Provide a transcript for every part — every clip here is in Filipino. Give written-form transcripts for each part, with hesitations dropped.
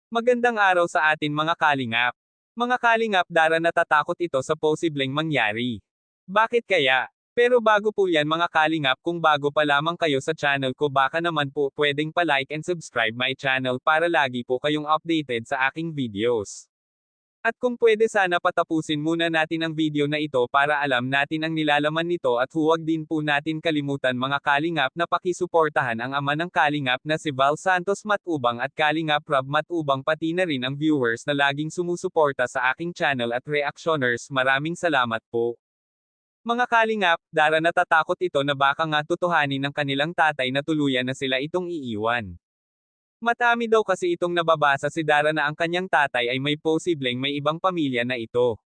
Magandang araw sa atin mga kalingap. Mga kalingap, dara natatakot ito sa posibleng mangyari. Bakit kaya? Pero bago po yan mga kalingap, kung bago pa lamang kayo sa channel ko, baka naman po pwedeng pa-like and subscribe my channel para lagi po kayong updated sa aking videos. At kung pwede, sana patapusin muna natin ang video na ito para alam natin ang nilalaman nito, at huwag din po natin kalimutan mga kalingap na pakisuportahan ang ama ng kalingap na si Val Santos Matubang at Kalingap Rob Matubang, pati na rin ang viewers na laging sumusuporta sa aking channel at reactioners. Maraming salamat po. Mga kalingap, dara natatakot ito na baka nga tutuhanin ng kanilang tatay na tuluyan na sila itong iiwan. Matami daw kasi itong nababasa si Dara na ang kanyang tatay ay may posibleng may ibang pamilya na ito.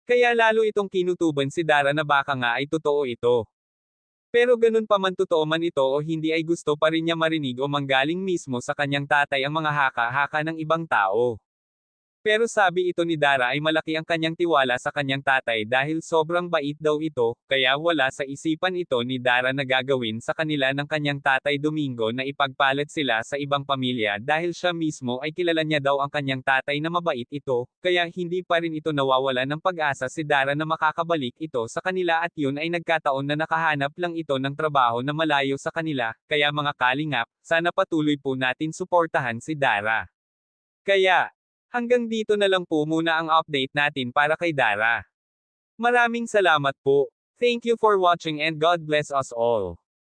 Kaya lalo itong kinutuban si Dara na baka nga ay totoo ito. Pero ganun pa man, totoo man ito o hindi, ay gusto pa rin niya marinig o manggaling mismo sa kanyang tatay ang mga haka-haka ng ibang tao. Pero sabi ito ni Dara ay malaki ang kanyang tiwala sa kanyang tatay dahil sobrang bait daw ito, kaya wala sa isipan ito ni Dara na gagawin sa kanila ng kanyang tatay Domingo na ipagpalit sila sa ibang pamilya, dahil siya mismo ay kilala niya daw ang kanyang tatay na mabait ito, kaya hindi pa rin ito nawawala ng pag-asa si Dara na makakabalik ito sa kanila, at yun ay nagkataon na nakahanap lang ito ng trabaho na malayo sa kanila. Kaya mga kalingap, sana patuloy po natin suportahan si Dara. Kaya, hanggang dito na lang po muna ang update natin para kay Dara. Maraming salamat po. Thank you for watching and God bless us all.